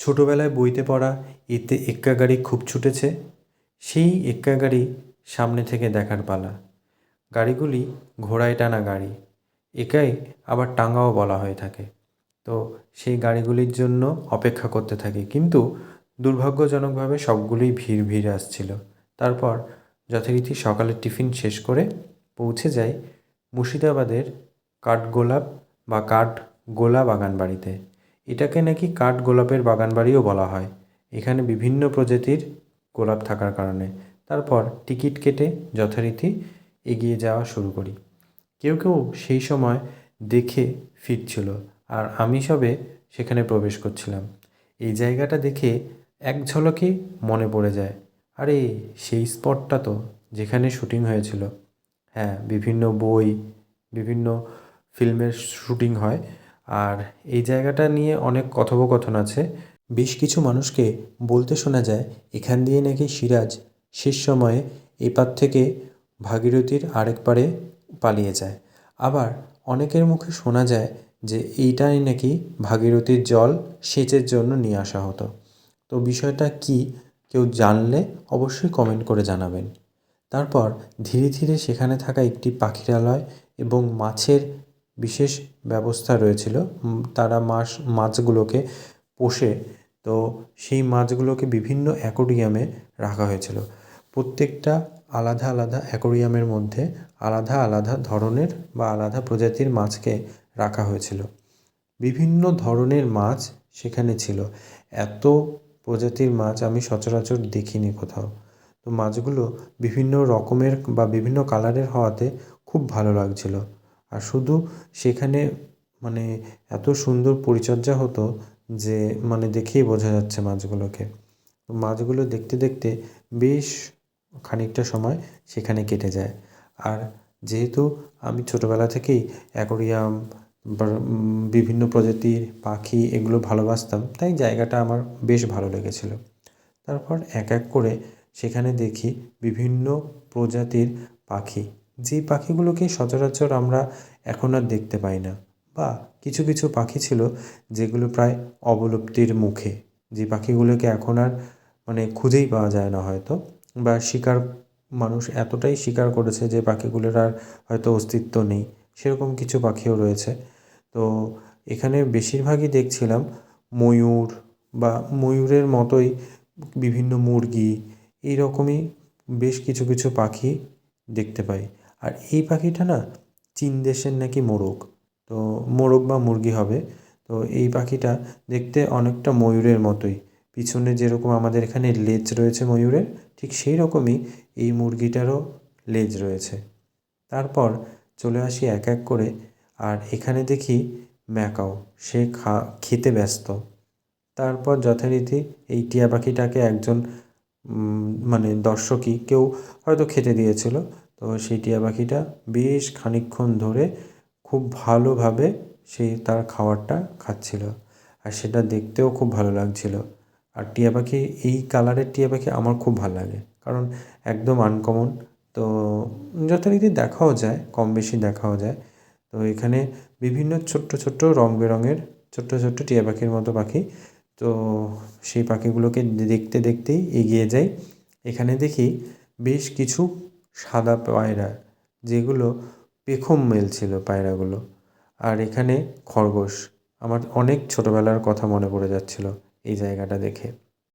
ছোটোবেলায় বইতে পড়া এতে এক্কা গাড়ি খুব ছুটেছে, সেই এক্কা গাড়ি সামনে থেকে দেখার পালা। গাড়িগুলি ঘোড়ায় টানা গাড়ি, একাই আবার টাঙাও বলা হয়ে থাকে। তো সেই গাড়িগুলির জন্য অপেক্ষা করতে থাকি, কিন্তু দুর্ভাগ্যজনকভাবে সবগুলোই ভিড় ভিড় আসছিল। তারপর যথারীতি সকালের টিফিন শেষ করে পৌঁছে যাই মুর্শিদাবাদের কাঠগোলাপ বা কাঠগোলা বাগান বাড়িতে। এটাকে নাকি কাঠগোলাপের বাগান বাড়িও বলা হয়, এখানে বিভিন্ন প্রজাতির গোলাপ থাকার কারণে। তারপর টিকিট কেটে যথারীতি এগিয়ে যাওয়া শুরু করি। কেউ কেউ সেই সময় দেখে ফিরছিল, আর আমি সবে সেখানে প্রবেশ করছিলাম। এই জায়গাটা দেখে এক ঝলকে মনে পড়ে যায়, আরে সেই স্পটটা তো যেখানে শুটিং হয়েছিল। হ্যাঁ, বিভিন্ন বই, বিভিন্ন ফিল্মের শুটিং হয়, আর এই জায়গাটা নিয়ে অনেক কথোপকথন আছে। বেশ কিছু মানুষকে বলতে শোনা যায় এখান দিয়ে নাকি সিরাজ শেষ সময়ে এপার থেকে ভাগীরথীর আরেক পারে পালিয়ে যায়। আবার অনেকের মুখে শোনা যায় যে এইটাই নাকি ভাগীরথীর জল সেচের জন্য নিয়ে আসা হতো। তো বিষয়টা কি, কেউ জানলে অবশ্যই কমেন্ট করে জানাবেন। তারপর ধীরে ধীরে সেখানে থাকা একটি পাখিরালয় এবং মাছের বিশেষ ব্যবস্থা রয়েছিল। তারা মাছগুলোকে পোষে, তো সেই মাছগুলোকে বিভিন্ন অ্যাকোরিয়ামে রাখা হয়েছিল। প্রত্যেকটা আলাদা আলাদা অ্যাকোরিয়ামের মধ্যে আলাদা আলাদা ধরনের বা আলাদা প্রজাতির মাছকে রাখা হয়েছিল। বিভিন্ন ধরনের মাছ সেখানে ছিল। এত প্রজাতির মাছ আমি সচরাচর দেখিনি কোথাও। তো মাছগুলো বিভিন্ন রকমের বা বিভিন্ন কালারের হওয়াতে খুব ভালো লাগছিল। আর শুধু সেখানে মানে এত সুন্দর পরিচর্যা হতো যে মানে দেখেই বোঝা যাচ্ছে মাছগুলোকে। মাছগুলো দেখতে দেখতে বেশ খানিকটা সময় সেখানে কেটে যায়। আর যেহেতু আমি ছোটোবেলা থেকেই অ্যাকোরিয়াম বা বিভিন্ন প্রজাতির পাখি এগুলো ভালোবাসতাম, তাই জায়গাটা আমার বেশ ভালো লেগেছিল। তারপর এক এক করে সেখানে দেখি বিভিন্ন প্রজাতির পাখি, যেই পাখিগুলোকে সচরাচর আমরা এখন আর দেখতে পাই না, বা কিছু কিছু পাখি ছিল যেগুলো প্রায় অবলুপ্তির মুখে, যে পাখিগুলোকে এখন আর মানে খুঁজেই পাওয়া যায় না হয়তো, বা শিকার মানুষ এতটাই শিকার করেছে যে পাখিগুলোর আর হয়তো অস্তিত্ব নেই, সেরকম কিছু পাখিও রয়েছে। তো এখানে বেশিরভাগই দেখছিলাম ময়ূর বা ময়ূরের মতোই বিভিন্ন মুরগি, এই রকমই বেশ কিছু কিছু পাখি দেখতে পাই। আর এই পাখিটা না চীন দেশের নাকি মোরগ, তো মোরগ বা মুরগি হবে। তো এই পাখিটা দেখতে অনেকটা ময়ূরের মতোই, পিছনে যেরকম আমাদের এখানে লেজ রয়েছে ময়ূরের, ঠিক সেই রকমই এই মুরগিটারও লেজ রয়েছে। তারপর চলে আসি এক এক করে, আর এখানে দেখি ম্যাকাও, সে খেতে ব্যস্ত। তারপর যথারীতি এই টিয়া পাখিটাকে একজন মানে দর্শকই কেউ হয়তো খেতে দিয়েছিল। তো সেই টিয়া পাখিটা বেশ খানিকক্ষণ ধরে খুব ভালোভাবে সেই তার খাবারটা খাচ্ছিল, আর সেটা দেখতেও খুব ভালো লাগছিল। আর টিয়া পাখি, এই কালারের টিয়া পাখি আমার খুব ভালো লাগে, কারণ একদম আনকমন। তো যথারীতি দেখাও যায়, কম বেশি দেখাও যায়। তো এখানে বিভিন্ন ছোট্ট ছোট্ট রং বেরঙের ছোট্ট ছোট্ট টিয়া পাখির মতো পাখি। তো সেই পাখিগুলোকে দেখতে দেখতেই এগিয়ে যাই। এখানে দেখি বেশ কিছু সাদা পায়রা, যেগুলো পেখম মেলছিল পায়রাগুলো। আর এখানে খরগোশ, আমার অনেক ছোটোবেলার কথা মনে পড়ে যাচ্ছিল এই জায়গাটা দেখে।